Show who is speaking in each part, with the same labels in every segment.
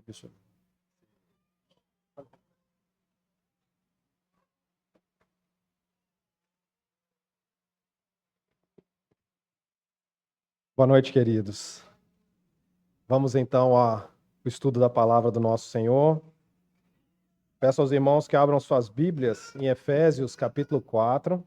Speaker 1: Isso. Boa noite, queridos. Vamos então ao estudo da palavra do nosso Senhor. Peço aos irmãos que abram suas Bíblias em Efésios, capítulo 4.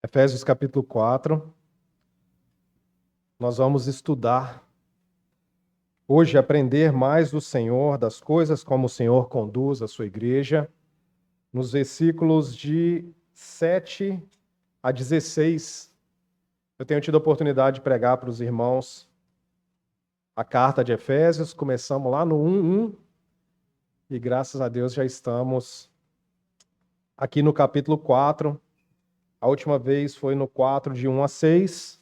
Speaker 1: Efésios, capítulo 4. Nós vamos estudar hoje, aprender mais do Senhor, das coisas como o Senhor conduz a sua igreja, nos versículos de 7 a 16. Eu tenho tido a oportunidade de pregar para os irmãos a carta de Efésios, começamos lá no 1:1 e graças a Deus já estamos aqui no capítulo 4. A última vez foi no 4, de 1 a 6.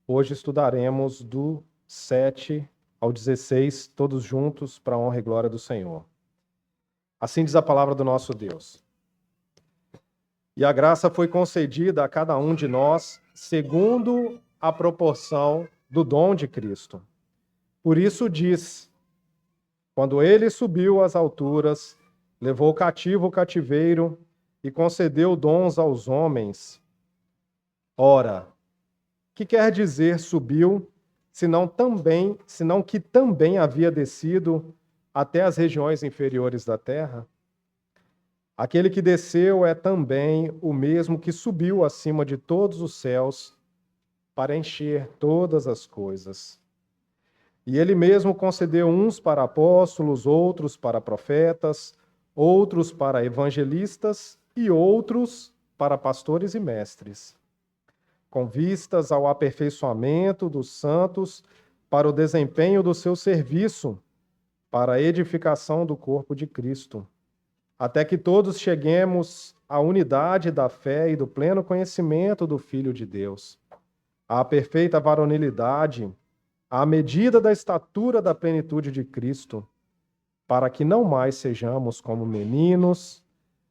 Speaker 1: Hoje estudaremos do 7 ao 16, todos juntos, para a honra e glória do Senhor. Assim diz a palavra do nosso Deus. E a graça foi concedida a cada um de nós, segundo a proporção do dom de Cristo. Por isso diz: quando ele subiu às alturas, levou cativo o cativeiro e concedeu dons aos homens. Ora, que quer dizer subiu, senão que também havia descido até as regiões inferiores da terra? Aquele que desceu é também o mesmo que subiu acima de todos os céus para encher todas as coisas. E ele mesmo concedeu uns para apóstolos, outros para profetas, outros para evangelistas e outros para pastores e mestres, com vistas ao aperfeiçoamento dos santos para o desempenho do seu serviço, para a edificação do corpo de Cristo, até que todos cheguemos à unidade da fé e do pleno conhecimento do Filho de Deus, à perfeita varonilidade, à medida da estatura da plenitude de Cristo, para que não mais sejamos como meninos,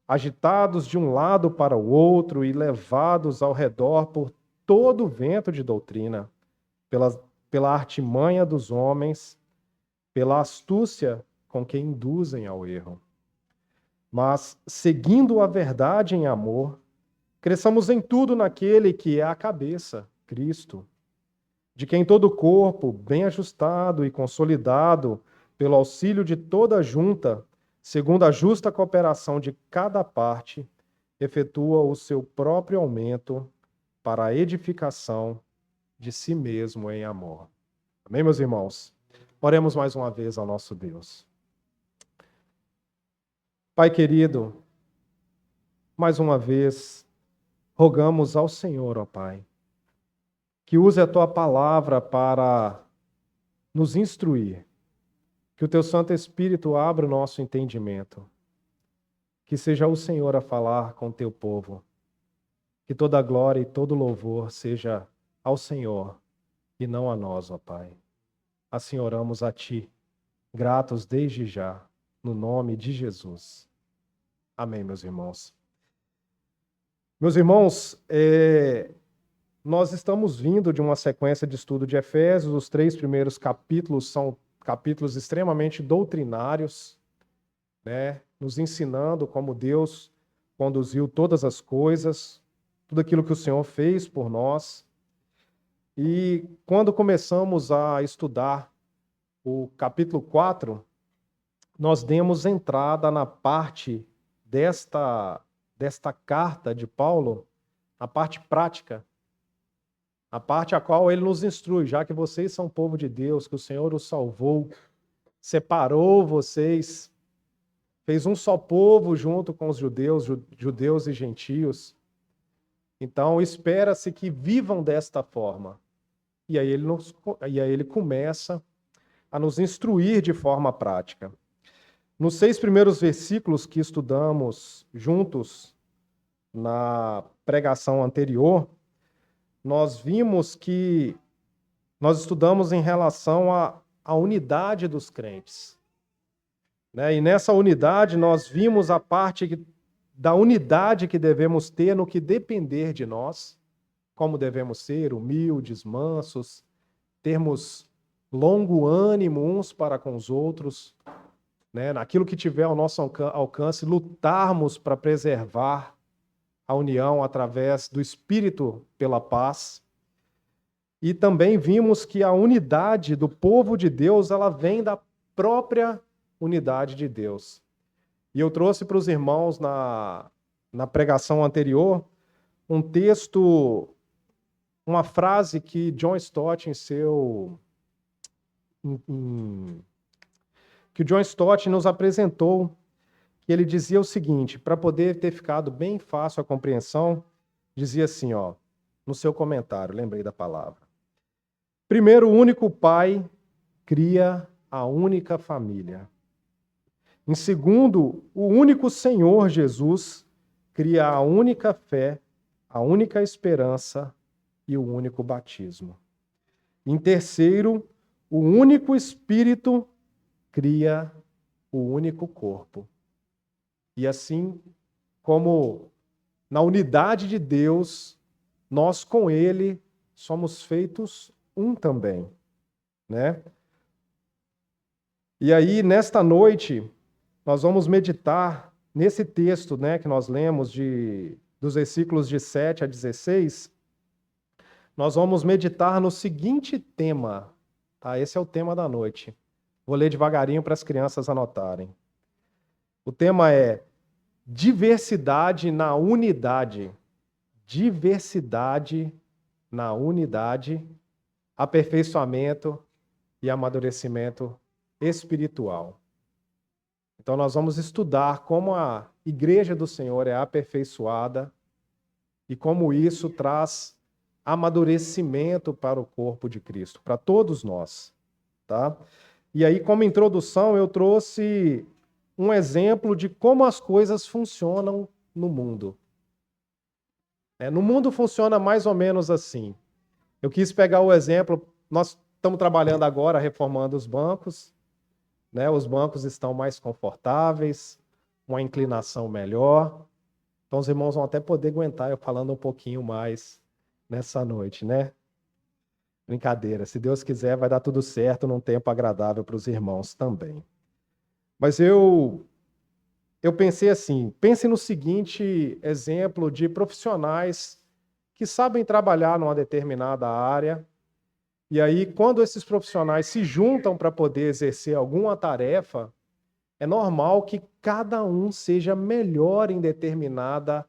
Speaker 1: agitados de um lado para o outro e levados ao redor por todo o vento de doutrina, pela artimanha dos homens, pela astúcia com que induzem ao erro. Mas, seguindo a verdade em amor, cresçamos em tudo naquele que é a cabeça, Cristo, de quem todo o corpo, bem ajustado e consolidado, pelo auxílio de toda a junta, segundo a justa cooperação de cada parte, efetua o seu próprio aumento para a edificação de si mesmo em amor. Amém, meus irmãos? Oremos mais uma vez ao nosso Deus. Pai querido, mais uma vez, rogamos ao Senhor, ó Pai, que use a Tua palavra para nos instruir, que o Teu Santo Espírito abra o nosso entendimento, que seja o Senhor a falar com o Teu povo, que toda glória e todo louvor seja ao Senhor e não a nós, ó Pai. Assim oramos a Ti, gratos desde já, no nome de Jesus. Amém, meus irmãos. Meus irmãos, nós estamos vindo de uma sequência de estudo de Efésios. Os 3 primeiros capítulos são capítulos extremamente doutrinários, né? Nos ensinando como Deus conduziu todas as coisas, tudo aquilo que o Senhor fez por nós. E quando começamos a estudar o capítulo 4, nós demos entrada na parte desta carta de Paulo, a parte prática, a parte a qual ele nos instrui, já que vocês são povo de Deus, que o Senhor os salvou, separou vocês fez um só povo junto com os judeus, judeus e gentios. Então, espera-se que vivam desta forma. E aí ele começa a nos instruir de forma prática. Nos 6 primeiros versículos que estudamos juntos na pregação anterior, nós vimos que nós estudamos em relação à unidade dos crentes. Né? E nessa unidade nós vimos a parte da unidade que devemos ter no que depender de nós, como devemos ser humildes, mansos, termos longo ânimo uns para com os outros, né? Naquilo que tiver ao nosso alcance, lutarmos para preservar a união através do Espírito pela paz. E também vimos que a unidade do povo de Deus, ela vem da própria unidade de Deus. E eu trouxe para os irmãos na pregação anterior um texto, uma frase que John Stott que o John Stott nos apresentou, que ele dizia o seguinte, para poder ter ficado bem fácil a compreensão, dizia assim, ó, no seu comentário, lembrei da palavra. Primeiro, o único pai cria a única família. Em segundo, o único Senhor Jesus cria a única fé, a única esperança e o único batismo. Em terceiro, o único Espírito cria o único corpo. E assim como na unidade de Deus, nós com Ele somos feitos um também, né? E aí, nesta noite, nós vamos meditar nesse texto, né, que nós lemos dos versículos de 7 a 16, nós vamos meditar no seguinte tema, tá? Esse é o tema da noite. Vou ler devagarinho para as crianças anotarem. O tema é diversidade na unidade. Diversidade na unidade, aperfeiçoamento e amadurecimento espiritual. Então nós vamos estudar como a igreja do Senhor é aperfeiçoada e como isso traz amadurecimento para o corpo de Cristo, para todos nós, tá? E aí, como introdução, eu trouxe um exemplo de como as coisas funcionam no mundo. No mundo funciona mais ou menos assim. Eu quis pegar o exemplo, nós estamos trabalhando agora, reformando os bancos, né? Os bancos estão mais confortáveis, uma inclinação melhor. Então os irmãos vão até poder aguentar eu falando um pouquinho mais nessa noite, né? Brincadeira, se Deus quiser vai dar tudo certo num tempo agradável para os irmãos também. Mas eu pensei assim, pense no seguinte exemplo de profissionais que sabem trabalhar numa determinada área, e aí quando esses profissionais se juntam para poder exercer alguma tarefa, é normal que cada um seja melhor em determinada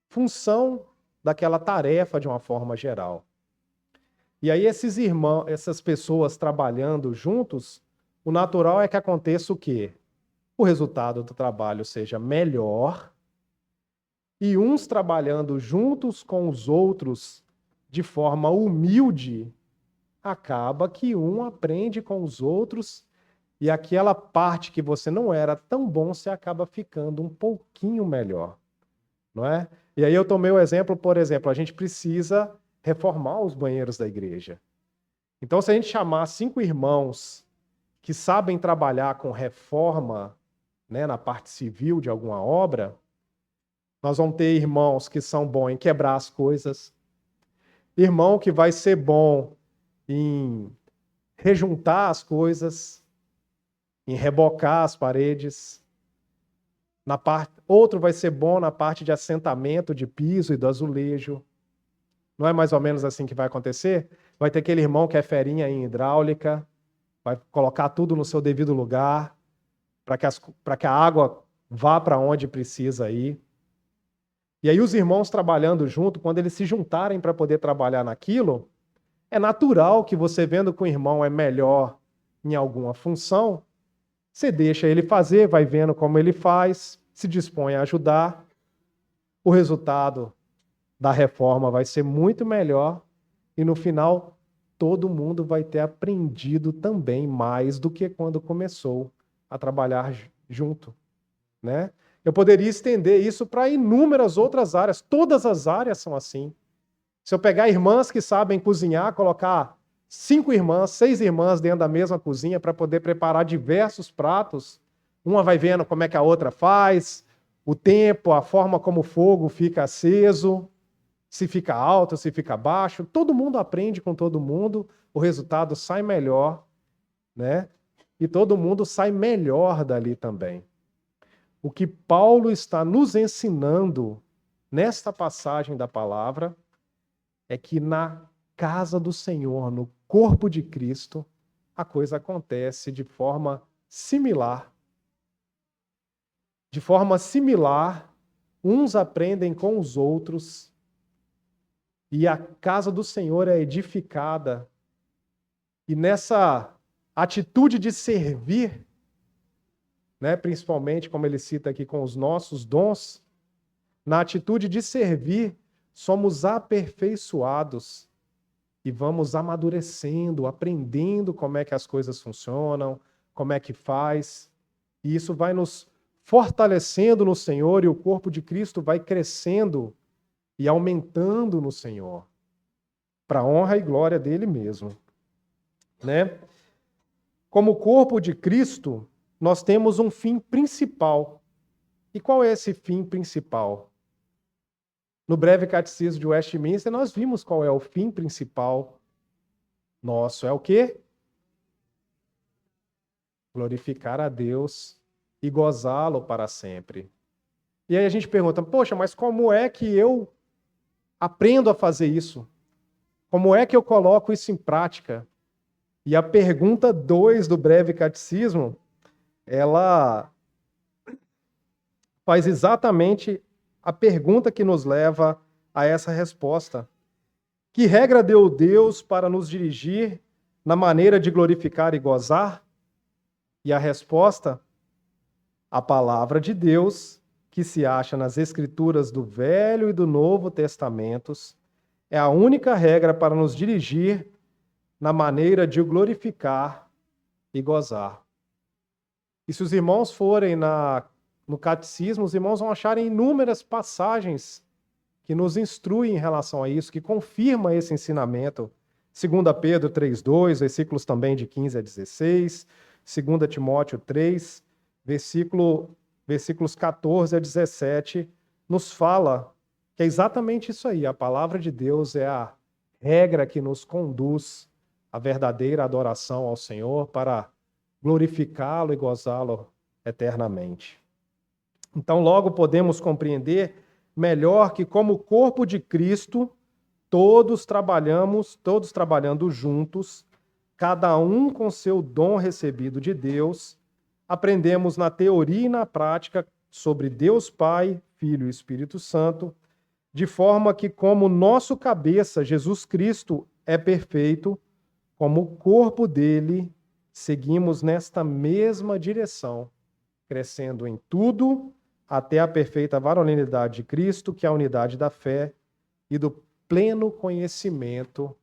Speaker 1: função daquela tarefa de uma forma geral. E aí esses irmãos, essas pessoas trabalhando juntos, o natural é que aconteça o quê? O resultado do trabalho seja melhor e uns trabalhando juntos com os outros de forma humilde, acaba que um aprende com os outros e aquela parte que você não era tão bom, você acaba ficando um pouquinho melhor, não é? E aí eu tomei o exemplo, por exemplo, a gente precisa reformar os banheiros da igreja. Então, se a gente chamar 5 irmãos que sabem trabalhar com reforma, né, na parte civil de alguma obra, nós vamos ter irmãos que são bons em quebrar as coisas, irmão que vai ser bom em rejuntar as coisas, em rebocar as paredes, outro vai ser bom na parte de assentamento de piso e do azulejo. Não é mais ou menos assim que vai acontecer? Vai ter aquele irmão que é ferinha em hidráulica, vai colocar tudo no seu devido lugar, para que a água vá para onde precisa ir. E aí os irmãos trabalhando junto, quando eles se juntarem para poder trabalhar naquilo, é natural que você vendo que o irmão é melhor em alguma função, Você deixa ele fazer, vai vendo como ele faz, se dispõe a ajudar. O resultado da reforma vai ser muito melhor e no final todo mundo vai ter aprendido também mais do que quando começou a trabalhar junto, né? Eu poderia estender isso para inúmeras outras áreas. Todas as áreas são assim. Se eu pegar irmãs que sabem cozinhar, colocar 5 irmãs, 6 irmãs dentro da mesma cozinha para poder preparar diversos pratos, uma vai vendo como é que a outra faz, o tempo, a forma como o fogo fica aceso, se fica alto, se fica baixo, todo mundo aprende com todo mundo, o resultado sai melhor, né? E todo mundo sai melhor dali também. O que Paulo está nos ensinando nesta passagem da palavra é que na casa do Senhor, no corpo de Cristo, a coisa acontece de forma similar. De forma similar, uns aprendem com os outros e a casa do Senhor é edificada. E nessa atitude de servir, né, principalmente como ele cita aqui com os nossos dons, na atitude de servir, somos aperfeiçoados e vamos amadurecendo, aprendendo como é que as coisas funcionam, como é que faz. E isso vai nos fortalecendo no Senhor e o corpo de Cristo vai crescendo e aumentando no Senhor, para a honra e glória dele mesmo, né? Como corpo de Cristo, nós temos um fim principal. E qual é esse fim principal? No breve catecismo de Westminster, nós vimos qual é o fim principal nosso. É o quê? Glorificar a Deus e gozá-lo para sempre. E aí a gente pergunta, poxa, mas como é que eu aprendo a fazer isso? Como é que eu coloco isso em prática? E a pergunta 2 do breve catecismo, ela faz exatamente a pergunta que nos leva a essa resposta. Que regra deu Deus para nos dirigir na maneira de glorificar e gozar? E a resposta? A palavra de Deus, que se acha nas Escrituras do Velho e do Novo Testamentos, é a única regra para nos dirigir na maneira de o glorificar e gozar. E se os irmãos forem no catecismo, os irmãos vão achar inúmeras passagens que nos instruem em relação a isso, que confirma esse ensinamento. 2 Pedro 3,2, versículos também de 15 a 16, 2 Timóteo 3, versículos 14 a 17, nos fala que é exatamente isso aí. A palavra de Deus é a regra que nos conduz à verdadeira adoração ao Senhor para glorificá-lo e gozá-lo eternamente. Então, logo podemos compreender melhor que, como corpo de Cristo, todos trabalhando juntos, cada um com seu dom recebido de Deus, aprendemos na teoria e na prática sobre Deus Pai, Filho e Espírito Santo, de forma que, como nosso cabeça, Jesus Cristo, é perfeito, como o corpo dele, seguimos nesta mesma direção, crescendo em tudo até a perfeita varonilidade de Cristo, que é a unidade da fé e do pleno conhecimento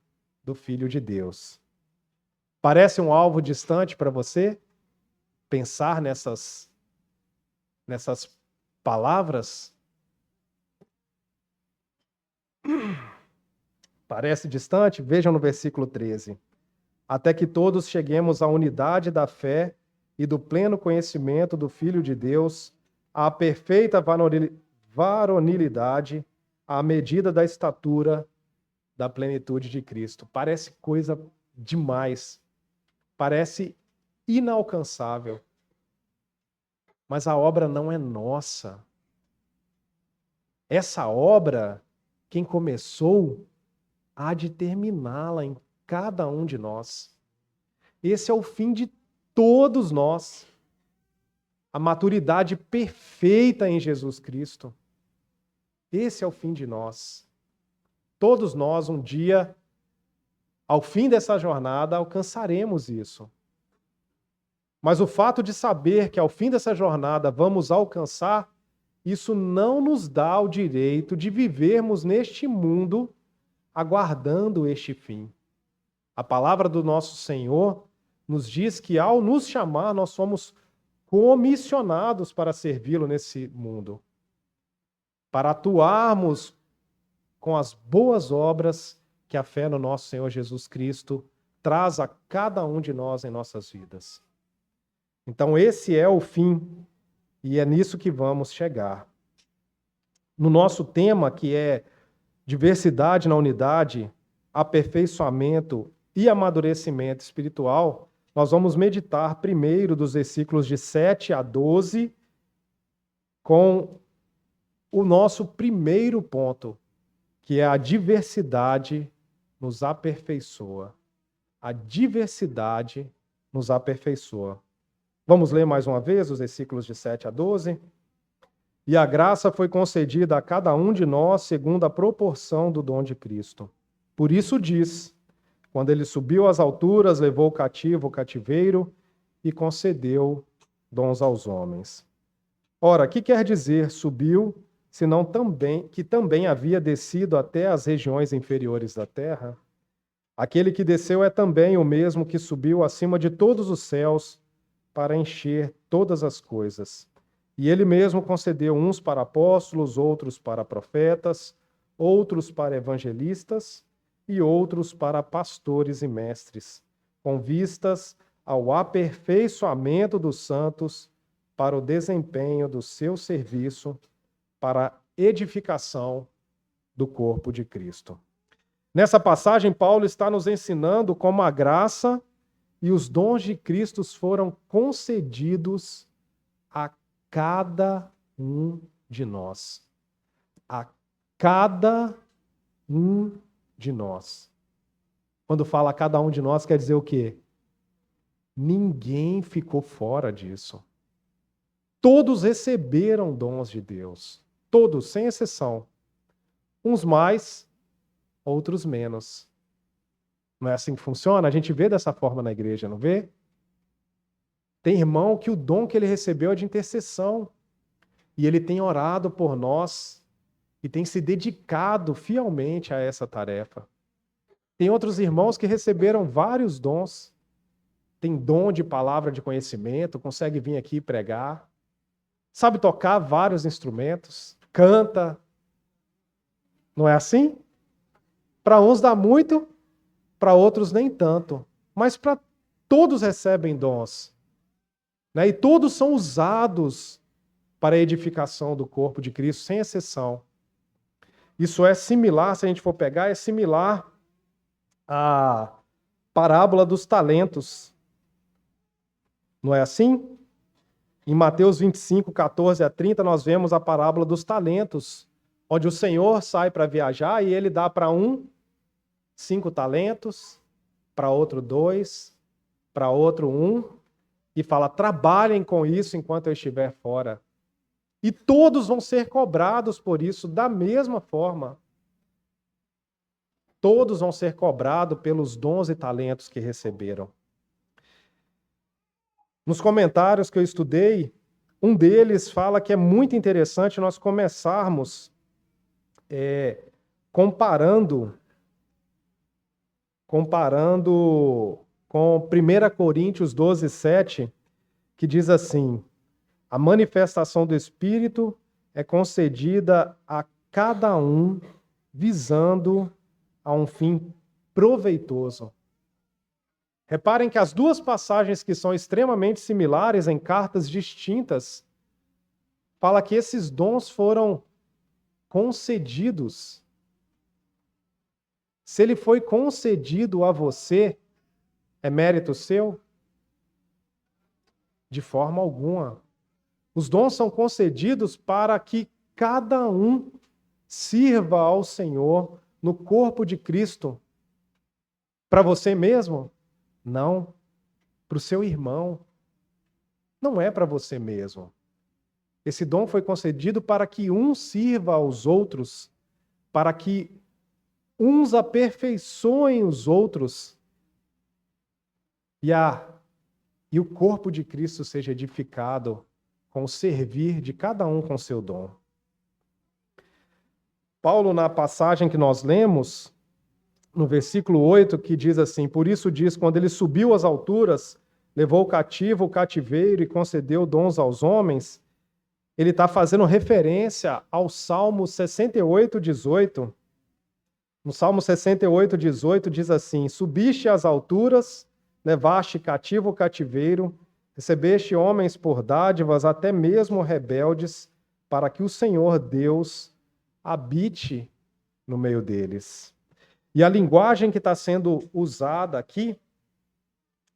Speaker 1: do Filho de Deus. Parece um alvo distante para você pensar nessas palavras? Parece distante? Vejam no versículo 13. Até que todos cheguemos à unidade da fé e do pleno conhecimento do Filho de Deus, à perfeita varonilidade, à medida da estatura da plenitude de Cristo. Parece coisa demais. Parece inalcançável. Mas a obra não é nossa. Essa obra, quem começou, há de terminá-la em cada um de nós. Esse é o fim de todos nós. A maturidade perfeita em Jesus Cristo. Esse é o fim de nós. Todos nós, um dia, ao fim dessa jornada, alcançaremos isso. Mas o fato de saber que ao fim dessa jornada vamos alcançar, isso não nos dá o direito de vivermos neste mundo aguardando este fim. A palavra do nosso Senhor nos diz que ao nos chamar, nós somos comissionados para servi-lo nesse mundo, para atuarmos com as boas obras que a fé no nosso Senhor Jesus Cristo traz a cada um de nós em nossas vidas. Então esse é o fim e é nisso que vamos chegar. No nosso tema, que é diversidade na unidade, aperfeiçoamento e amadurecimento espiritual, nós vamos meditar primeiro dos versículos de 7 a 12 com o nosso primeiro ponto, que é a diversidade nos aperfeiçoa. A diversidade nos aperfeiçoa. Vamos ler mais uma vez os versículos de 7 a 12? E a graça foi concedida a cada um de nós segundo a proporção do dom de Cristo. Por isso diz, quando ele subiu às alturas, levou o cativo o cativeiro e concedeu dons aos homens. Ora, que quer dizer subiu, senão que também havia descido até as regiões inferiores da terra? Aquele que desceu é também o mesmo que subiu acima de todos os céus para encher todas as coisas. E ele mesmo concedeu uns para apóstolos, outros para profetas, outros para evangelistas e outros para pastores e mestres, com vistas ao aperfeiçoamento dos santos para o desempenho do seu serviço, para a edificação do corpo de Cristo. Nessa passagem, Paulo está nos ensinando como a graça e os dons de Cristo foram concedidos a cada um de nós. A cada um de nós. Quando fala a cada um de nós, quer dizer o quê? Ninguém ficou fora disso. Todos receberam dons de Deus. Todos, sem exceção. Uns mais, outros menos. Não é assim que funciona? A gente vê dessa forma na igreja, não vê? Tem irmão que o dom que ele recebeu é de intercessão. E ele tem orado por nós e tem se dedicado fielmente a essa tarefa. Tem outros irmãos que receberam vários dons. Tem dom de palavra de conhecimento, consegue vir aqui pregar. Sabe tocar vários instrumentos, canta. Não é assim? Para uns dá muito, para outros nem tanto. Mas para todos recebem dons. Né? E todos são usados para a edificação do corpo de Cristo, sem exceção. Isso é similar, se a gente for pegar, é similar à parábola dos talentos. Não é assim? Em Mateus 25, 14 a 30, nós vemos a parábola dos talentos, onde o Senhor sai para viajar e ele dá para um 5 talentos, para outro 2, para outro 1, e fala, trabalhem com isso enquanto eu estiver fora. E todos vão ser cobrados por isso da mesma forma. Todos vão ser cobrados pelos dons e talentos que receberam. Nos comentários que eu estudei, um deles fala que é muito interessante nós começarmos comparando com 1 Coríntios 12, 7, que diz assim, a manifestação do Espírito é concedida a cada um visando a um fim proveitoso. Reparem que as duas passagens que são extremamente similares em cartas distintas, fala que esses dons foram concedidos. Se ele foi concedido a você, é mérito seu? De forma alguma. Os dons são concedidos para que cada um sirva ao Senhor no corpo de Cristo. Para você mesmo? Não. Para o seu irmão. Não é para você mesmo. Esse dom foi concedido para que um sirva aos outros, para que uns aperfeiçoem os outros. e o corpo de Cristo seja edificado com o servir de cada um com seu dom. Paulo, na passagem que nós lemos, no versículo 8, que diz assim: por isso diz, quando ele subiu às alturas, levou cativo o cativeiro e concedeu dons aos homens, ele está fazendo referência ao Salmo 68, 18. No Salmo 68, 18 diz assim: subiste às alturas, levaste cativo o cativeiro, recebeste homens por dádivas, até mesmo rebeldes, para que o Senhor Deus habite no meio deles. E a linguagem que está sendo usada aqui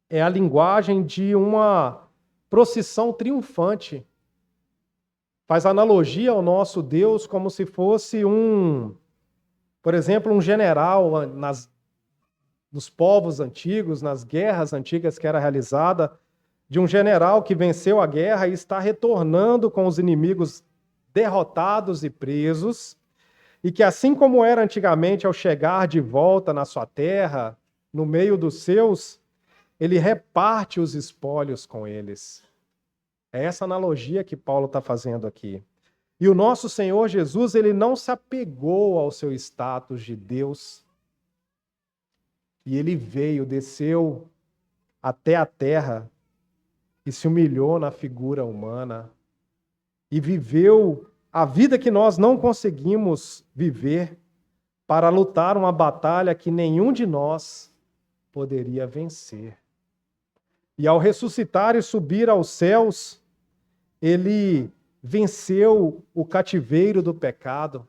Speaker 1: é a linguagem de uma procissão triunfante. Faz analogia ao nosso Deus como se fosse por exemplo, um general nos povos antigos, nas guerras antigas que era realizada, de um general que venceu a guerra e está retornando com os inimigos derrotados e presos, e que assim como era antigamente ao chegar de volta na sua terra, no meio dos seus, ele reparte os espólios com eles. É essa analogia que Paulo está fazendo aqui. E o nosso Senhor Jesus, ele não se apegou ao seu status de Deus. E ele veio, desceu até a terra e se humilhou na figura humana e viveu a vida que nós não conseguimos viver para lutar uma batalha que nenhum de nós poderia vencer. E ao ressuscitar e subir aos céus, ele venceu o cativeiro do pecado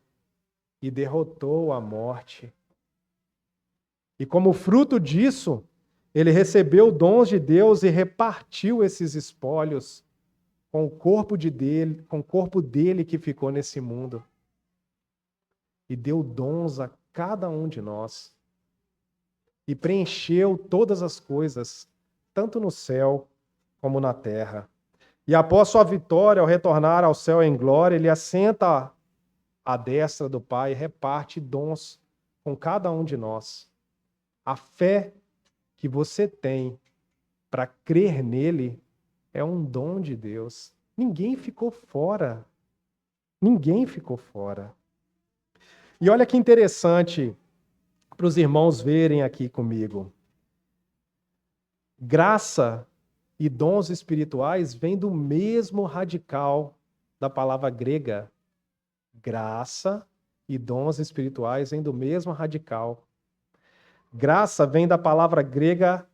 Speaker 1: e derrotou a morte. E como fruto disso, ele recebeu dons de Deus e repartiu esses espólios com o corpo dele que ficou nesse mundo. E deu dons a cada um de nós. E preencheu todas as coisas, tanto no céu como na terra. E após sua vitória, ao retornar ao céu em glória, ele assenta à destra do Pai e reparte dons com cada um de nós. A fé que você tem para crer nele é um dom de Deus. Ninguém ficou fora. Ninguém ficou fora. E olha que interessante para os irmãos verem aqui comigo. Graça e dons espirituais vêm do mesmo radical da palavra grega. Graça e dons espirituais vêm do mesmo radical. Graça vem da palavra grega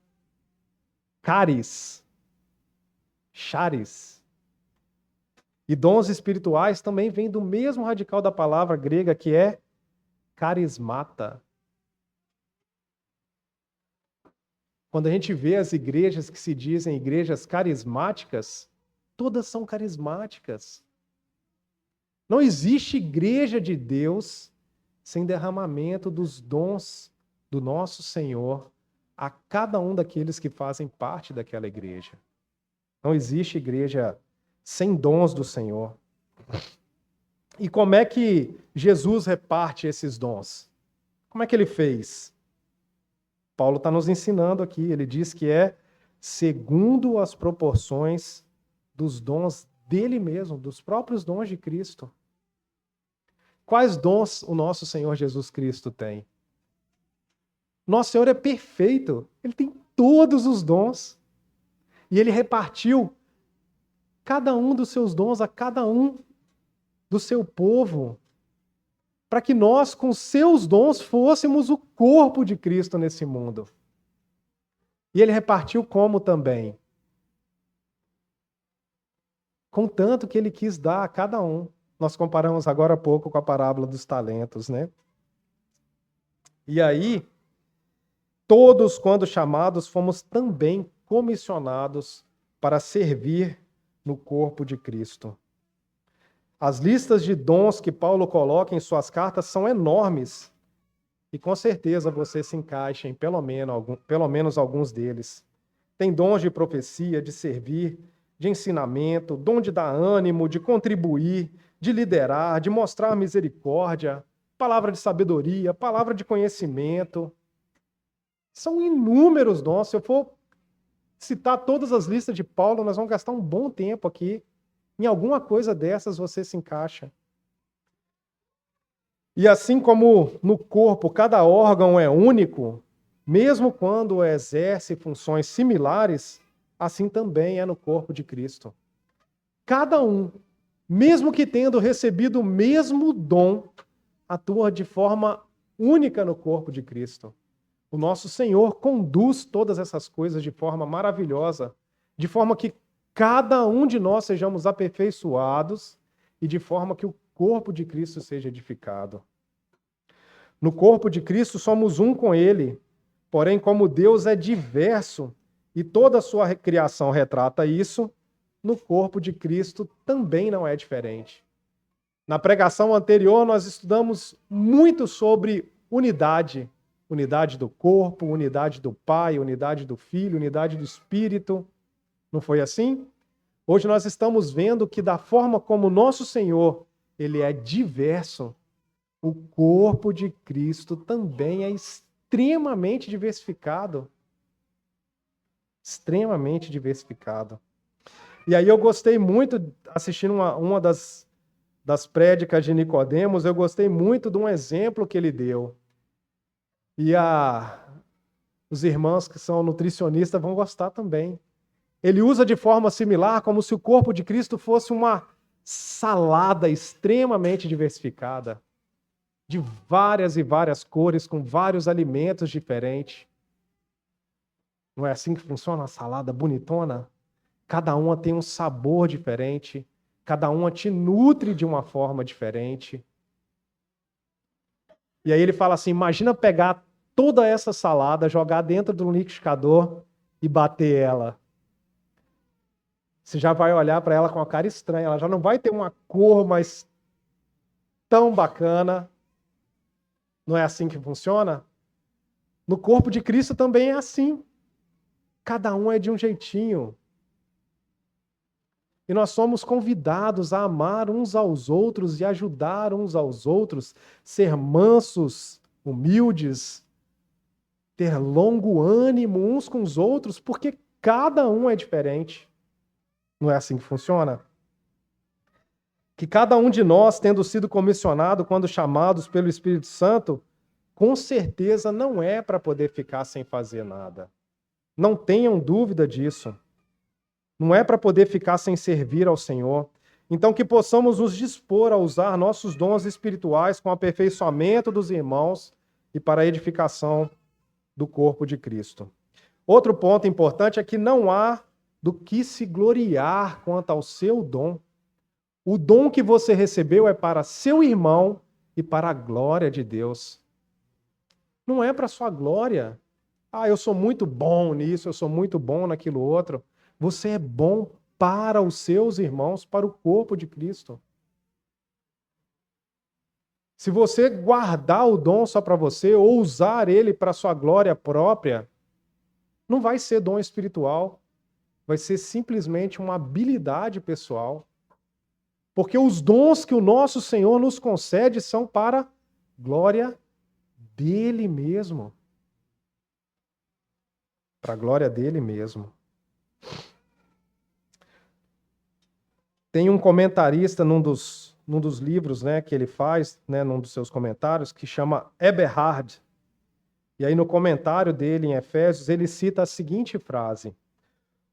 Speaker 1: charis. Charis. E dons espirituais também vêm do mesmo radical da palavra grega, que é carismata. Quando a gente vê as igrejas que se dizem igrejas carismáticas, todas são carismáticas. Não existe igreja de Deus sem derramamento dos dons do nosso Senhor a cada um daqueles que fazem parte daquela igreja. Não existe igreja sem dons do Senhor. E como é que Jesus reparte esses dons? Como é que ele fez? Paulo está nos ensinando aqui. Ele diz que é segundo as proporções dos dons dele mesmo, dos próprios dons de Cristo. Quais dons o nosso Senhor Jesus Cristo tem? Nosso Senhor é perfeito. Ele tem todos os dons. E ele repartiu cada um dos seus dons a cada um do seu povo, para que nós, com seus dons, fôssemos o corpo de Cristo nesse mundo. E ele repartiu como também? Com tanto que ele quis dar a cada um. Nós comparamos agora há pouco com a parábola dos talentos, né? E aí, todos, quando chamados, fomos também comissionados para servir no corpo de Cristo. As listas de dons que Paulo coloca em suas cartas são enormes. E com certeza você se encaixa em pelo menos alguns deles. Tem dons de profecia, de servir, de ensinamento, dom de dar ânimo, de contribuir, de liderar, de mostrar misericórdia, palavra de sabedoria, palavra de conhecimento. São inúmeros dons. Se eu for citar todas as listas de Paulo, nós vamos gastar um bom tempo aqui. Em alguma coisa dessas você se encaixa. E assim como no corpo cada órgão é único, mesmo quando exerce funções similares, assim também é no corpo de Cristo. Cada um, mesmo que tendo recebido o mesmo dom, atua de forma única no corpo de Cristo. O nosso Senhor conduz todas essas coisas de forma maravilhosa, de forma que cada um de nós sejamos aperfeiçoados e de forma que o corpo de Cristo seja edificado. No corpo de Cristo somos um com Ele, porém, como Deus é diverso e toda a sua criação retrata isso, no corpo de Cristo também não é diferente. Na pregação anterior, nós estudamos muito sobre unidade. Unidade do corpo, unidade do Pai, unidade do Filho, unidade do Espírito. Não foi assim? Hoje nós estamos vendo que da forma como nosso Senhor, Ele é diverso, o corpo de Cristo também é extremamente diversificado. Extremamente diversificado. E aí eu gostei muito, assistindo uma das prédicas de Nicodemos, eu gostei muito de um exemplo que ele deu. E os irmãos que são nutricionistas vão gostar também. Ele usa de forma similar, como se o corpo de Cristo fosse uma salada extremamente diversificada, de várias e várias cores, com vários alimentos diferentes. Não é assim que funciona a salada bonitona? Cada uma tem um sabor diferente, cada uma te nutre de uma forma diferente. E aí ele fala assim, imagina pegar toda essa salada, jogar dentro do liquidificador e bater ela. Você já vai olhar para ela com uma cara estranha, ela já não vai ter uma cor mais tão bacana. Não é assim que funciona? No corpo de Cristo também é assim. Cada um é de um jeitinho. E nós somos convidados a amar uns aos outros e ajudar uns aos outros, ser mansos, humildes, ter longo ânimo uns com os outros, porque cada um é diferente. Não é assim que funciona? Que cada um de nós, tendo sido comissionado quando chamados pelo Espírito Santo, com certeza não é para poder ficar sem fazer nada. Não tenham dúvida disso. Não é para poder ficar sem servir ao Senhor. Então, que possamos nos dispor a usar nossos dons espirituais com o aperfeiçoamento dos irmãos e para a edificação do corpo de Cristo. Outro ponto importante é que não há do que se gloriar quanto ao seu dom. O dom que você recebeu é para seu irmão e para a glória de Deus. Não é para sua glória. Ah, eu sou muito bom nisso, eu sou muito bom naquilo outro. Você é bom para os seus irmãos, para o corpo de Cristo. Se você guardar o dom só para você ou usar ele para sua glória própria, não vai ser dom espiritual, vai ser simplesmente uma habilidade pessoal. Porque os dons que o nosso Senhor nos concede são para glória dele mesmo. Para a glória dele mesmo. Tem um comentarista num dos livros, né, que ele faz, né, num dos seus comentários, que chama Eberhard. E aí no comentário dele em Efésios, ele cita a seguinte frase: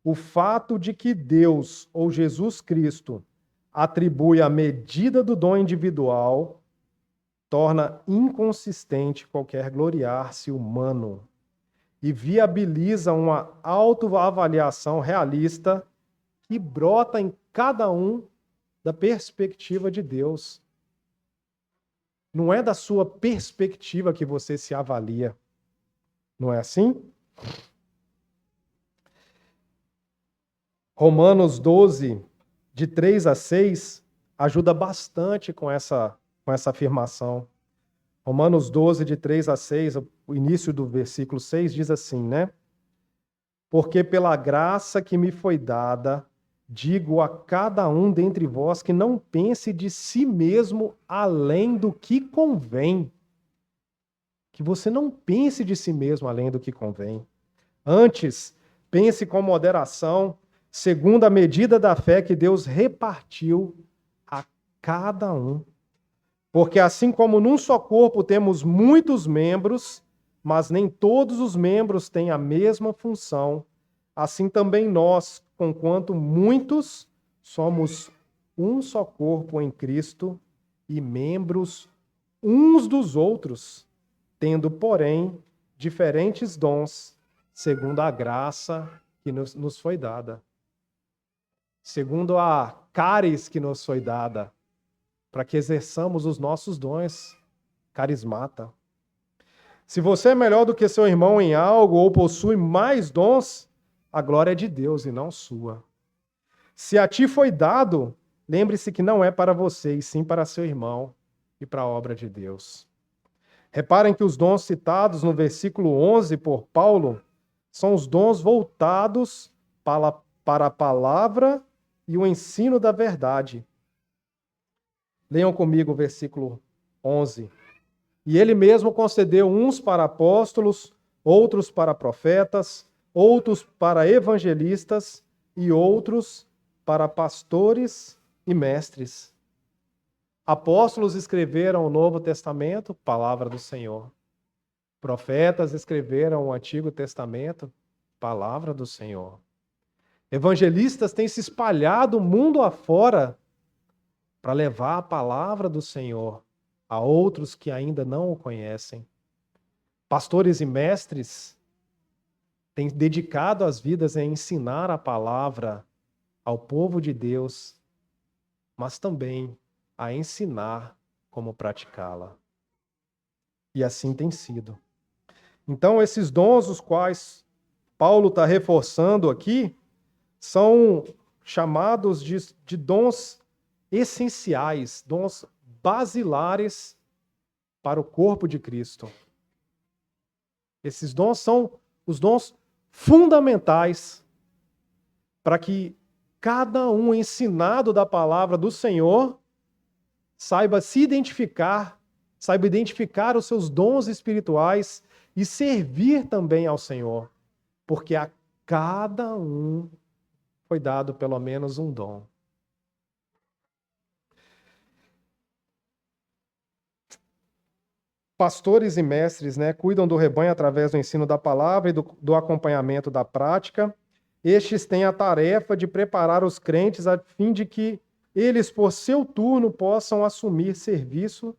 Speaker 1: o fato de que Deus ou Jesus Cristo atribui a medida do dom individual torna inconsistente qualquer gloriar-se humano e viabiliza uma autoavaliação realista que brota em cada um da perspectiva de Deus. Não é da sua perspectiva que você se avalia. Não é assim? Romanos 12, de 3 a 6, ajuda bastante com essa afirmação. Romanos 12, de 3 a 6, o início do versículo 6 diz assim, né? Porque pela graça que me foi dada, digo a cada um dentre vós que não pense de si mesmo além do que convém. Que você não pense de si mesmo além do que convém. Antes, pense com moderação, segundo a medida da fé que Deus repartiu a cada um. Porque assim como num só corpo temos muitos membros, mas nem todos os membros têm a mesma função, assim também nós, conquanto muitos, somos um só corpo em Cristo e membros uns dos outros, tendo, porém, diferentes dons, segundo a graça que nos foi dada. Segundo a caris que nos foi dada, para que exerçamos os nossos dons, carismata. Se você é melhor do que seu irmão em algo ou possui mais dons, a glória é de Deus e não sua. Se a ti foi dado, lembre-se que não é para você, e sim para seu irmão e para a obra de Deus. Reparem que os dons citados no versículo 11 por Paulo são os dons voltados para a palavra e o ensino da verdade. Leiam comigo o versículo 11. E ele mesmo concedeu uns para apóstolos, outros para profetas, outros para evangelistas e outros para pastores e mestres. Apóstolos escreveram o Novo Testamento, palavra do Senhor. Profetas escreveram o Antigo Testamento, palavra do Senhor. Evangelistas têm se espalhado mundo afora para levar a palavra do Senhor a outros que ainda não o conhecem. Pastores e mestres têm dedicado as vidas a ensinar a palavra ao povo de Deus, mas também a ensinar como praticá-la. E assim tem sido. Então, esses dons, os quais Paulo está reforçando aqui, são chamados de dons essenciais, dons basilares para o corpo de Cristo. Esses dons são os dons fundamentais para que cada um ensinado da palavra do Senhor saiba se identificar, saiba identificar os seus dons espirituais e servir também ao Senhor, porque a cada um foi dado pelo menos um dom. Pastores e mestres, cuidam do rebanho através do ensino da palavra e do acompanhamento da prática. Estes têm a tarefa de preparar os crentes a fim de que eles, por seu turno, possam assumir serviço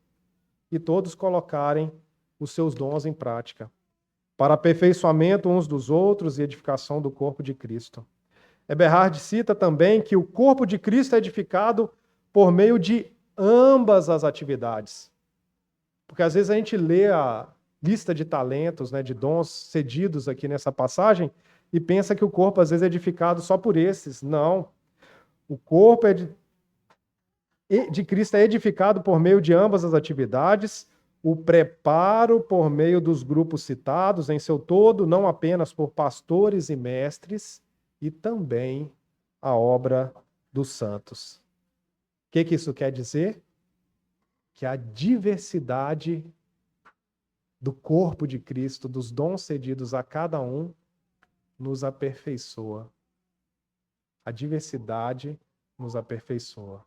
Speaker 1: e todos colocarem os seus dons em prática, para aperfeiçoamento uns dos outros e edificação do corpo de Cristo. Eberhard cita também que o corpo de Cristo é edificado por meio de ambas as atividades. Porque às vezes a gente lê a lista de talentos, de dons cedidos aqui nessa passagem e pensa que o corpo às vezes é edificado só por esses. Não. O corpo de Cristo é edificado por meio de ambas as atividades, o preparo por meio dos grupos citados em seu todo, não apenas por pastores e mestres, e também a obra dos santos. O que isso quer dizer? Que a diversidade do corpo de Cristo, dos dons cedidos a cada um, nos aperfeiçoa. A diversidade nos aperfeiçoa.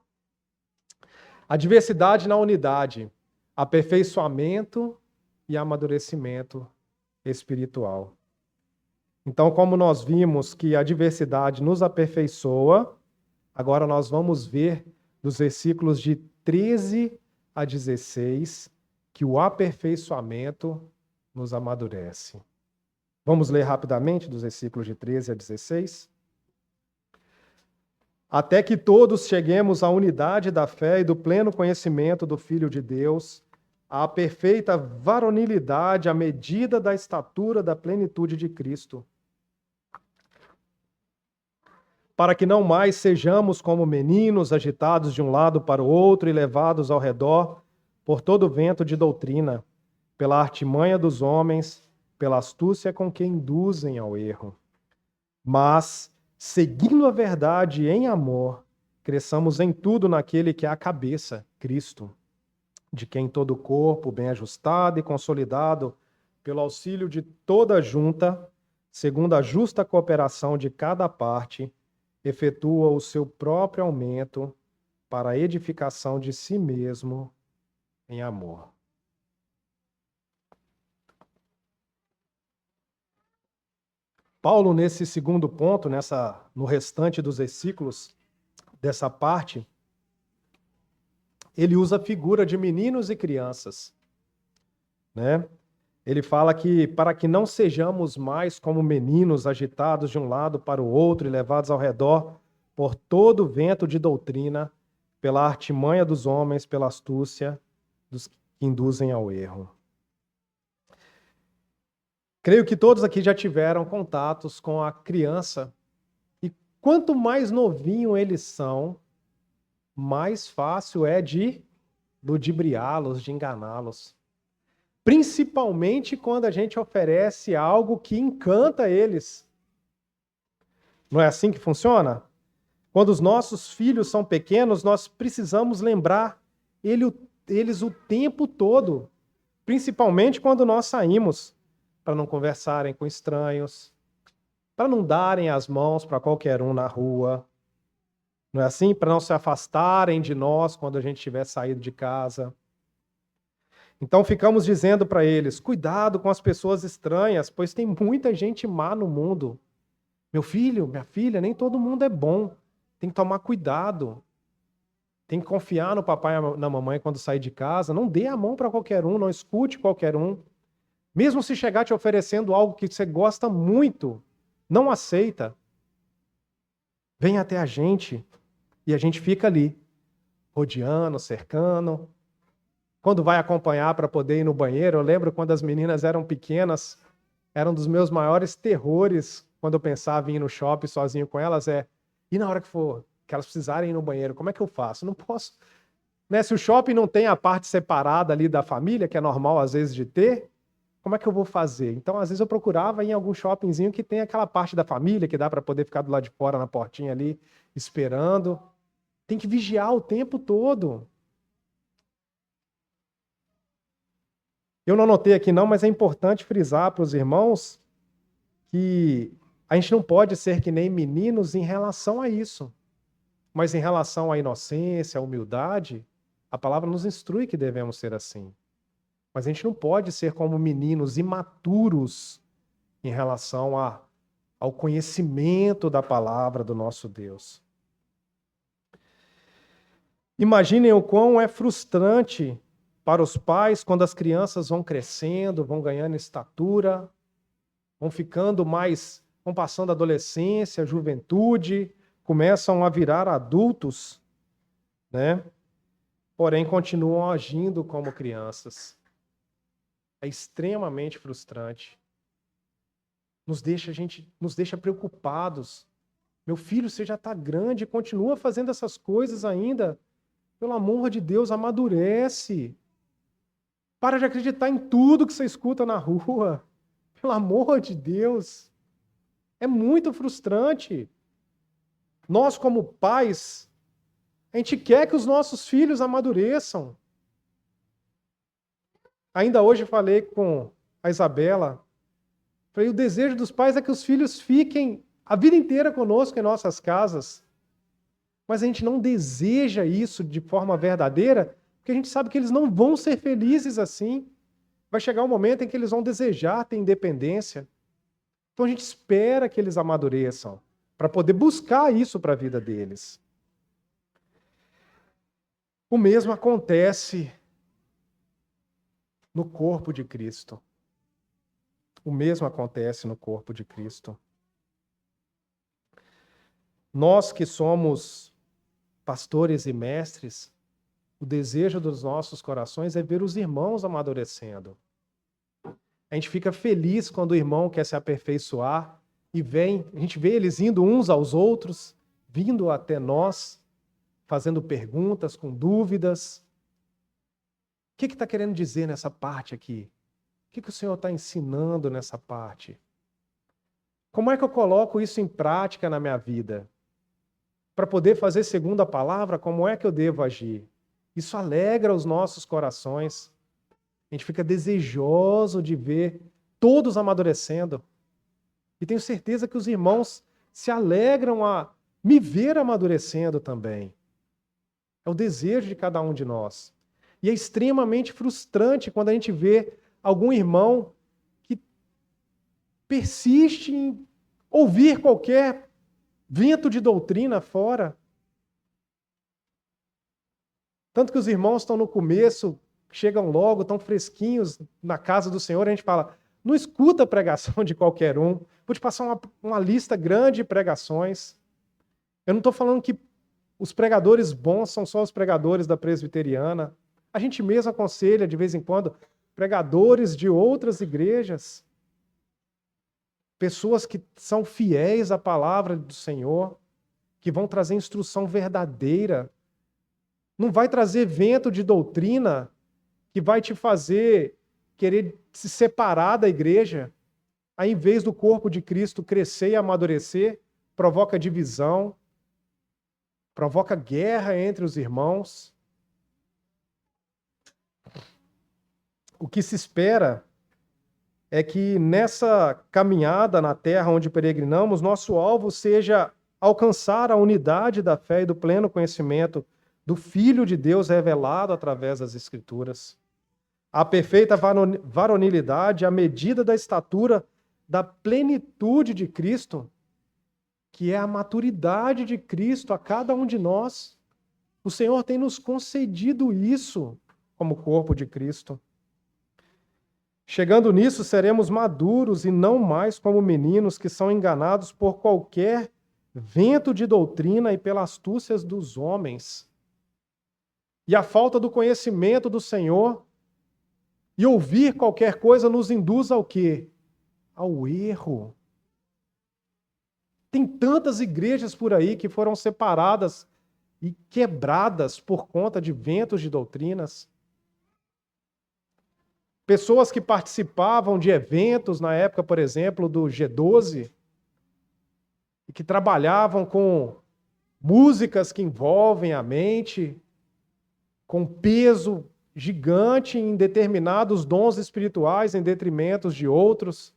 Speaker 1: A diversidade na unidade, aperfeiçoamento e amadurecimento espiritual. Então, como nós vimos que a diversidade nos aperfeiçoa, agora nós vamos ver dos versículos de 13 a 16 que o aperfeiçoamento nos amadurece. Vamos ler rapidamente dos versículos de 13 a 16? Até que todos cheguemos à unidade da fé e do pleno conhecimento do Filho de Deus, à perfeita varonilidade, à medida da estatura da plenitude de Cristo. Para que não mais sejamos como meninos agitados de um lado para o outro e levados ao redor por todo vento de doutrina, pela artimanha dos homens, pela astúcia com que induzem ao erro. Mas, seguindo a verdade em amor, cresçamos em tudo naquele que é a cabeça, Cristo, de quem todo o corpo, bem ajustado e consolidado, pelo auxílio de toda a junta, segundo a justa cooperação de cada parte, efetua o seu próprio aumento para a edificação de si mesmo em amor. Paulo, nesse segundo ponto, no restante dos versículos dessa parte, ele usa a figura de meninos e crianças, né? Ele fala que para que não sejamos mais como meninos agitados de um lado para o outro e levados ao redor por todo o vento de doutrina, pela artimanha dos homens, pela astúcia dos que induzem ao erro. Creio que todos aqui já tiveram contatos com a criança e quanto mais novinho eles são, mais fácil é de ludibriá-los, de enganá-los. Principalmente quando a gente oferece algo que encanta eles. Não é assim que funciona? Quando os nossos filhos são pequenos, nós precisamos lembrar eles o tempo todo, principalmente quando nós saímos, para não conversarem com estranhos, para não darem as mãos para qualquer um na rua. Não é assim? Para não se afastarem de nós quando a gente tiver saído de casa. Então ficamos dizendo para eles, cuidado com as pessoas estranhas, pois tem muita gente má no mundo. Meu filho, minha filha, nem todo mundo é bom. Tem que tomar cuidado. Tem que confiar no papai e na mamãe quando sair de casa. Não dê a mão para qualquer um, não escute qualquer um. Mesmo se chegar te oferecendo algo que você gosta muito, não aceita. Vem até a gente e a gente fica ali, rodeando, cercando. Quando vai acompanhar para poder ir no banheiro, eu lembro quando as meninas eram pequenas, era um dos meus maiores terrores quando eu pensava em ir no shopping sozinho com elas, e na hora que elas precisarem ir no banheiro, como é que eu faço? Não posso. Né? Se o shopping não tem a parte separada ali da família, que é normal às vezes de ter, como é que eu vou fazer? Então, às vezes eu procurava ir em algum shoppingzinho que tem aquela parte da família, que dá para poder ficar do lado de fora na portinha ali, esperando. Tem que vigiar o tempo todo. Eu não anotei aqui não, mas é importante frisar para os irmãos que a gente não pode ser que nem meninos em relação a isso. Mas em relação à inocência, à humildade, a palavra nos instrui que devemos ser assim. Mas a gente não pode ser como meninos imaturos em relação ao conhecimento da palavra do nosso Deus. Imaginem o quão é frustrante para os pais quando as crianças vão crescendo, vão ganhando estatura, vão ficando mais, vão passando a adolescência, a juventude, começam a virar adultos, né? Porém continuam agindo como crianças. É extremamente frustrante. Nos deixa preocupados. Meu filho, você já está grande, continua fazendo essas coisas ainda. Pelo amor de Deus, amadurece. Para de acreditar em tudo que você escuta na rua. Pelo amor de Deus. É muito frustrante. Nós, como pais, a gente quer que os nossos filhos amadureçam. Ainda hoje falei com a Isabela, falei, o desejo dos pais é que os filhos fiquem a vida inteira conosco em nossas casas. Mas a gente não deseja isso de forma verdadeira, porque a gente sabe que eles não vão ser felizes assim. Vai chegar um momento em que eles vão desejar ter independência. Então a gente espera que eles amadureçam, para poder buscar isso para a vida deles. O mesmo acontece no corpo de Cristo. O mesmo acontece no corpo de Cristo. Nós que somos pastores e mestres, o desejo dos nossos corações é ver os irmãos amadurecendo. A gente fica feliz quando o irmão quer se aperfeiçoar e a gente vê eles indo uns aos outros, vindo até nós, fazendo perguntas, com dúvidas. O que está querendo dizer nessa parte aqui? O que o Senhor está ensinando nessa parte? Como é que eu coloco isso em prática na minha vida? Para poder fazer segundo a palavra, como é que eu devo agir? Isso alegra os nossos corações. A gente fica desejoso de ver todos amadurecendo. E tenho certeza que os irmãos se alegram a me ver amadurecendo também. É o desejo de cada um de nós. E é extremamente frustrante quando a gente vê algum irmão que persiste em ouvir qualquer vento de doutrina fora. Tanto que os irmãos estão no começo, chegam logo, estão fresquinhos na casa do Senhor, a gente fala, não escuta a pregação de qualquer um. Vou te passar uma lista grande de pregações. Eu não estou falando que os pregadores bons são só os pregadores da presbiteriana. A gente mesmo aconselha, de vez em quando, pregadores de outras igrejas. Pessoas que são fiéis à palavra do Senhor, que vão trazer instrução verdadeira. Não vai trazer vento de doutrina que vai te fazer querer se separar da igreja. Aí, em vez do corpo de Cristo crescer e amadurecer, provoca divisão, provoca guerra entre os irmãos. O que se espera é que nessa caminhada na terra onde peregrinamos, nosso alvo seja alcançar a unidade da fé e do pleno conhecimento do Filho de Deus revelado através das Escrituras. A perfeita varonilidade, a medida da estatura da plenitude de Cristo, que é a maturidade de Cristo a cada um de nós. O Senhor tem nos concedido isso como corpo de Cristo. Chegando nisso, seremos maduros e não mais como meninos que são enganados por qualquer vento de doutrina e pelas astúcias dos homens. E a falta do conhecimento do Senhor e ouvir qualquer coisa nos induz ao quê? Ao erro. Tem tantas igrejas por aí que foram separadas e quebradas por conta de ventos de doutrinas. Pessoas que participavam de eventos na época, por exemplo, do G12, e que trabalhavam com músicas que envolvem a mente, com peso gigante em determinados dons espirituais em detrimento de outros.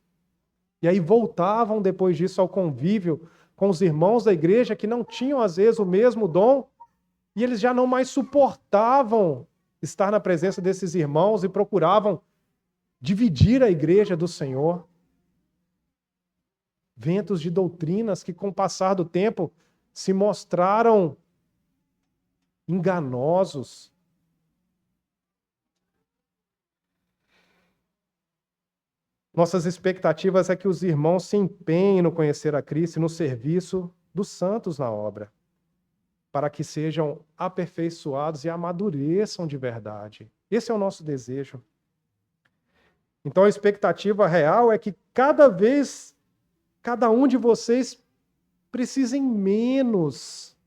Speaker 1: E aí voltavam depois disso ao convívio com os irmãos da igreja que não tinham às vezes o mesmo dom, e eles já não mais suportavam estar na presença desses irmãos e procuravam dividir a igreja do Senhor. Ventos de doutrinas que com o passar do tempo se mostraram enganosos. Nossas expectativas é que os irmãos se empenhem no conhecer a Cristo e no serviço dos santos na obra, para que sejam aperfeiçoados e amadureçam de verdade. Esse é o nosso desejo. Então a expectativa real é que cada vez, cada um de vocês precisem menos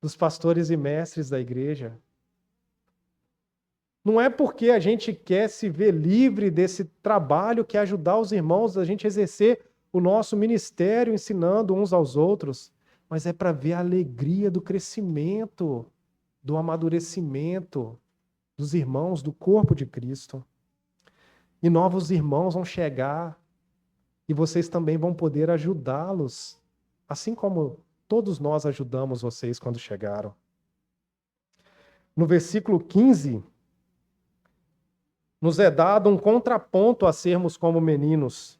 Speaker 1: dos pastores e mestres da igreja. Não é porque a gente quer se ver livre desse trabalho que é ajudar os irmãos a gente exercer o nosso ministério ensinando uns aos outros, mas é para ver a alegria do crescimento, do amadurecimento dos irmãos, do corpo de Cristo. E novos irmãos vão chegar e vocês também vão poder ajudá-los, assim como todos nós ajudamos vocês quando chegaram. No versículo 15, nos é dado um contraponto a sermos como meninos,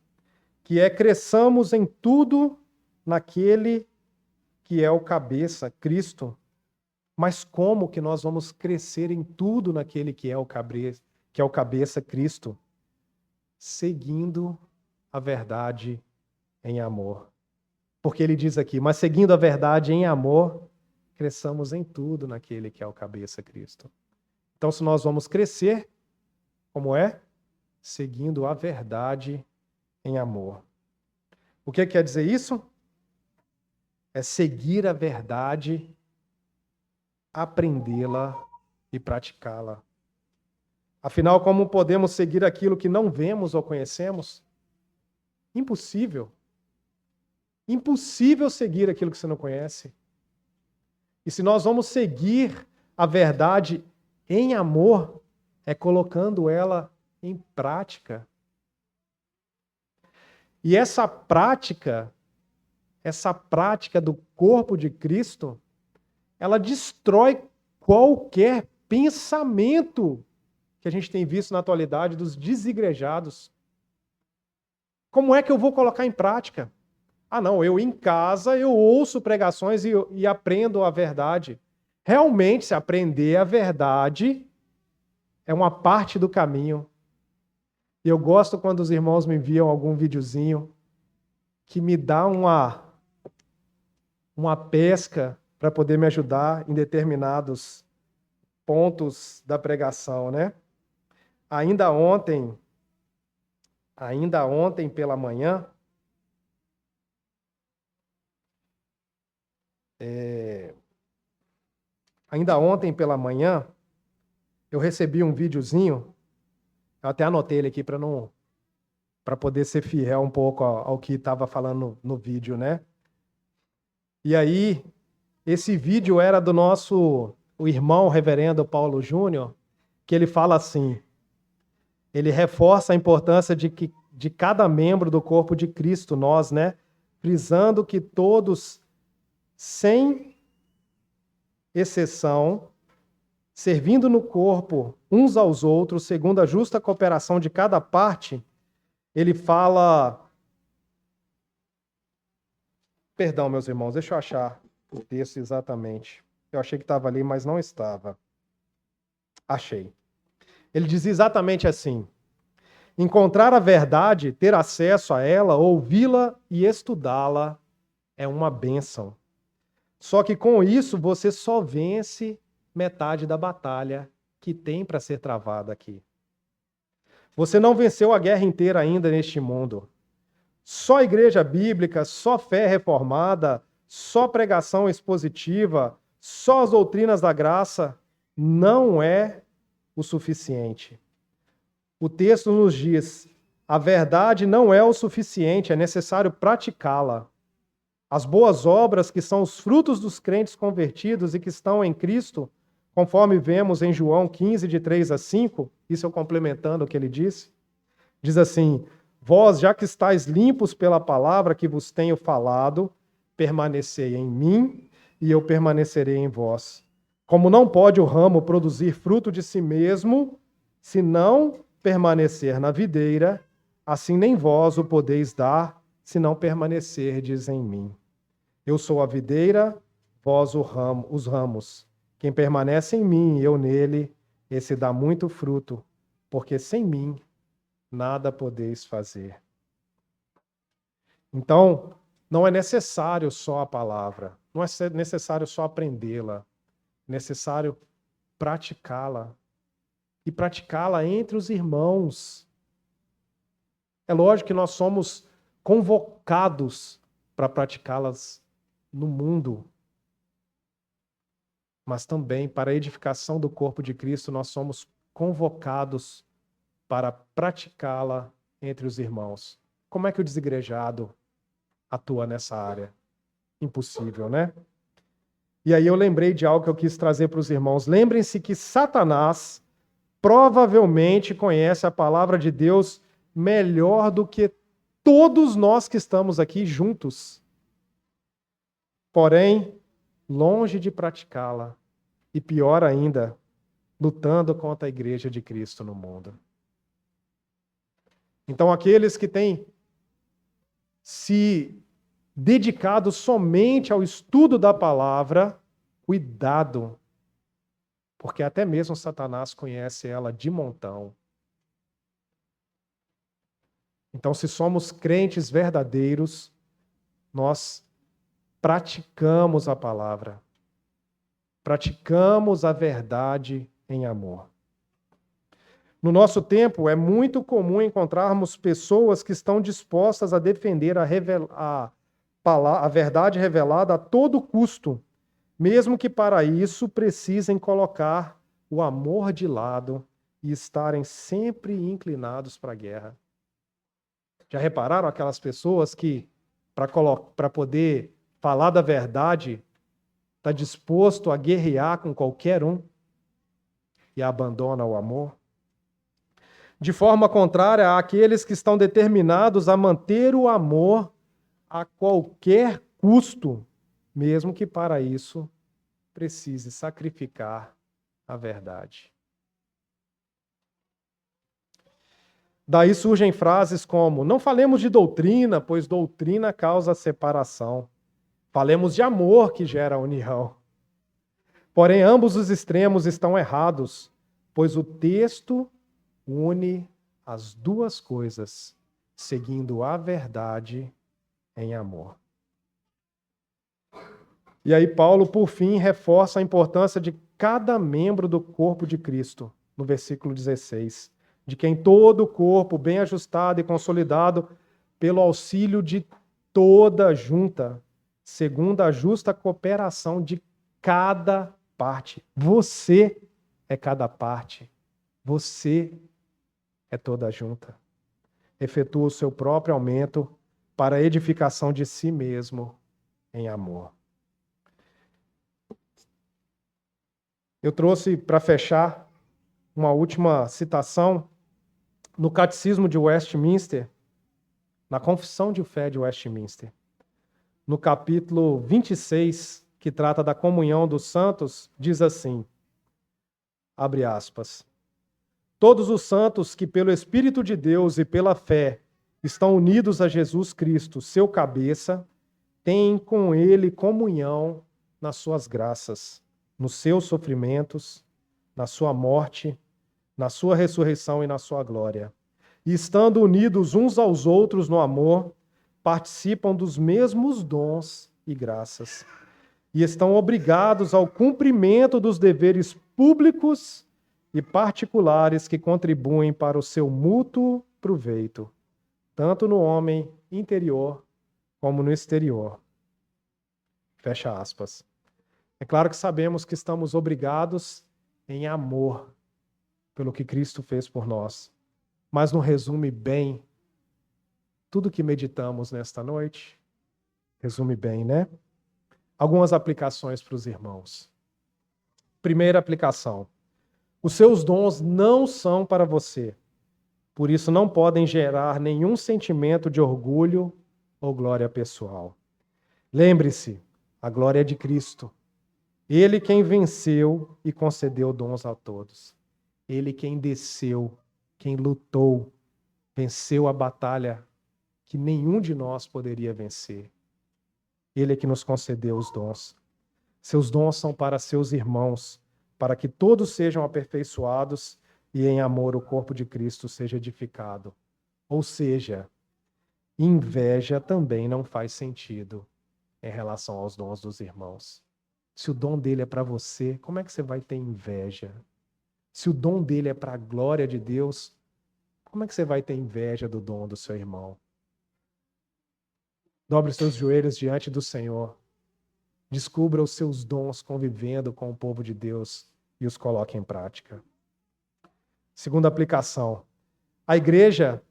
Speaker 1: que é cresçamos em tudo naquele que é o cabeça, Cristo. Mas como que nós vamos crescer em tudo naquele que é o cabeça, Cristo? Seguindo a verdade em amor. Porque ele diz aqui, mas seguindo a verdade em amor, cresçamos em tudo naquele que é o cabeça, Cristo. Então, se nós vamos crescer, como é? Seguindo a verdade em amor. O que quer dizer isso? É seguir a verdade, aprendê-la e praticá-la. Afinal, como podemos seguir aquilo que não vemos ou conhecemos? Impossível. Impossível seguir aquilo que você não conhece. E se nós vamos seguir a verdade em amor, é colocando ela em prática. E essa prática do corpo de Cristo, ela destrói qualquer pensamento que a gente tem visto na atualidade dos desigrejados. Como é que eu vou colocar em prática? Ah, não, eu em casa, eu ouço pregações e aprendo a verdade. Realmente, se aprender a verdade, é uma parte do caminho. E eu gosto quando os irmãos me enviam algum videozinho que me dá uma pesca para poder me ajudar em determinados pontos da pregação, né? Ainda ontem pela manhã, eu recebi um videozinho, eu até anotei ele aqui para poder ser fiel um pouco ao que estava falando no vídeo, né? E aí, esse vídeo era do o irmão reverendo Paulo Júnior, que ele fala assim, ele reforça a importância de cada membro do corpo de Cristo, nós, né? Frisando que todos, sem exceção, servindo no corpo uns aos outros, segundo a justa cooperação de cada parte, ele fala... Perdão, meus irmãos, deixa eu achar o texto exatamente. Eu achei que estava ali, mas não estava. Achei. Ele diz exatamente assim: encontrar a verdade, ter acesso a ela, ouvi-la e estudá-la é uma bênção. Só que com isso você só vence metade da batalha que tem para ser travada aqui. Você não venceu a guerra inteira ainda neste mundo. Só igreja bíblica, só fé reformada, só pregação expositiva, só as doutrinas da graça não é o suficiente. O texto nos diz: a verdade não é o suficiente, é necessário praticá-la. As boas obras, que são os frutos dos crentes convertidos e que estão em Cristo, conforme vemos em João 15, de 3 a 5, isso eu complementando o que ele disse, diz assim: vós, já que estáis limpos pela palavra que vos tenho falado, permanecei em mim e eu permanecerei em vós. Como não pode o ramo produzir fruto de si mesmo, se não permanecer na videira, assim nem vós o podeis dar, se não permanecerdes em mim. Eu sou a videira, vós os ramos. Quem permanece em mim e eu nele, esse dá muito fruto, porque sem mim nada podeis fazer. Então, não é necessário só a palavra, não é necessário só aprendê-la, é necessário praticá-la. E praticá-la entre os irmãos. É lógico que nós somos convocados para praticá-las no mundo, mas também para a edificação do corpo de Cristo nós somos convocados para praticá-la entre os irmãos. Como é que o desigrejado atua nessa área? Impossível, né? E aí eu lembrei de algo que eu quis trazer para os irmãos. Lembrem-se que Satanás provavelmente conhece a palavra de Deus melhor do que todos nós que estamos aqui juntos. Porém, longe de praticá-la, e pior ainda, lutando contra a igreja de Cristo no mundo. Então, aqueles que têm se dedicado somente ao estudo da palavra, cuidado, porque até mesmo Satanás conhece ela de montão. Então, se somos crentes verdadeiros, nós praticamos a palavra, praticamos a verdade em amor. No nosso tempo, é muito comum encontrarmos pessoas que estão dispostas a defender a verdade revelada a todo custo, mesmo que para isso precisem colocar o amor de lado e estarem sempre inclinados para a guerra. Já repararam aquelas pessoas que, para poder falar da verdade, está disposto a guerrear com qualquer um e abandona o amor? de forma contrária àqueles que estão determinados a manter o amor a qualquer custo, mesmo que para isso precise sacrificar a verdade. Daí surgem frases como: não falemos de doutrina, pois doutrina causa separação. Falemos de amor, que gera união. Porém, ambos os extremos estão errados, pois o texto une as duas coisas, seguindo a verdade em amor. E aí Paulo, por fim, reforça a importância de cada membro do corpo de Cristo, no versículo 16, de quem todo o corpo, bem ajustado e consolidado, pelo auxílio de toda junta, segundo a justa cooperação de cada parte. Você é cada parte. Você é toda junta. Efetua o seu próprio aumento para a edificação de si mesmo em amor. Eu trouxe para fechar uma última citação no Catecismo de Westminster, na Confissão de Fé de Westminster, no capítulo 26, que trata da comunhão dos santos, diz assim, abre aspas, todos os santos que pelo Espírito de Deus e pela fé estão unidos a Jesus Cristo, seu cabeça, têm com ele comunhão nas suas graças, nos seus sofrimentos, na sua morte, na sua ressurreição e na sua glória. E estando unidos uns aos outros no amor, participam dos mesmos dons e graças. E estão obrigados ao cumprimento dos deveres públicos e particulares que contribuem para o seu mútuo proveito, tanto no homem interior como no exterior. Fecha aspas. É claro que sabemos que estamos obrigados em amor pelo que Cristo fez por nós. Mas não resume bem tudo que meditamos nesta noite? Resume bem, né? Algumas aplicações para os irmãos. Primeira aplicação. Os seus dons não são para você. Por isso não podem gerar nenhum sentimento de orgulho ou glória pessoal. Lembre-se, a glória é de Cristo. Ele quem venceu e concedeu dons a todos. Ele quem desceu, quem lutou, venceu a batalha que nenhum de nós poderia vencer. Ele é que nos concedeu os dons. Seus dons são para seus irmãos, para que todos sejam aperfeiçoados e em amor o corpo de Cristo seja edificado. Ou seja, inveja também não faz sentido em relação aos dons dos irmãos. Se o dom dele é para você, como é que você vai ter inveja? Se o dom dele é para a glória de Deus, como é que você vai ter inveja do dom do seu irmão? Dobre os seus joelhos diante do Senhor. Descubra os seus dons convivendo com o povo de Deus e os coloque em prática. Segunda aplicação. A igreja,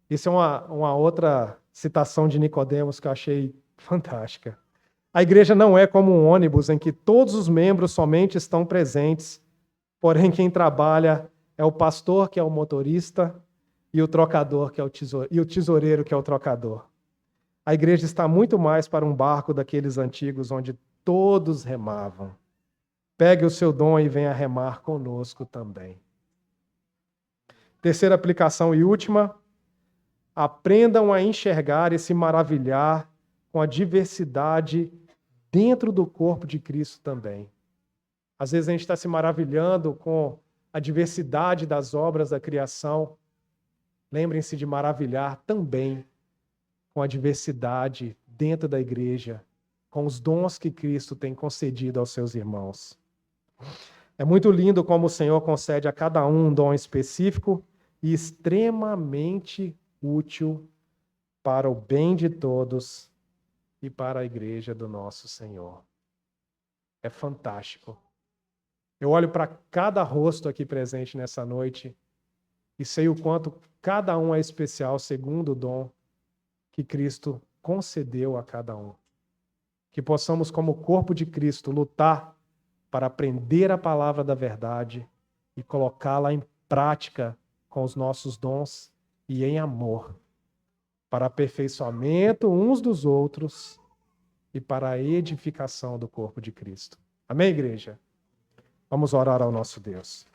Speaker 1: isso é uma outra citação de Nicodemos que eu achei fantástica. A igreja não é como um ônibus em que todos os membros somente estão presentes, porém quem trabalha é o pastor, que é o motorista, e o trocador, que é o tesoureiro, que é o trocador. A igreja está muito mais para um barco daqueles antigos onde todos remavam. Pegue o seu dom e venha remar conosco também. Terceira aplicação e última. Aprendam a enxergar e se maravilhar com a diversidade dentro do corpo de Cristo também. Às vezes a gente está se maravilhando com a diversidade das obras da criação. Lembrem-se de maravilhar também com a diversidade dentro da igreja, com os dons que Cristo tem concedido aos seus irmãos. É muito lindo como o Senhor concede a cada um dom específico e extremamente útil para o bem de todos e para a igreja do nosso Senhor. É fantástico. Eu olho para cada rosto aqui presente nessa noite e sei o quanto cada um é especial segundo o dom que Cristo concedeu a cada um. Que possamos, como corpo de Cristo, lutar para aprender a palavra da verdade e colocá-la em prática com os nossos dons e em amor, para aperfeiçoamento uns dos outros e para a edificação do corpo de Cristo. Amém, igreja? Vamos orar ao nosso Deus.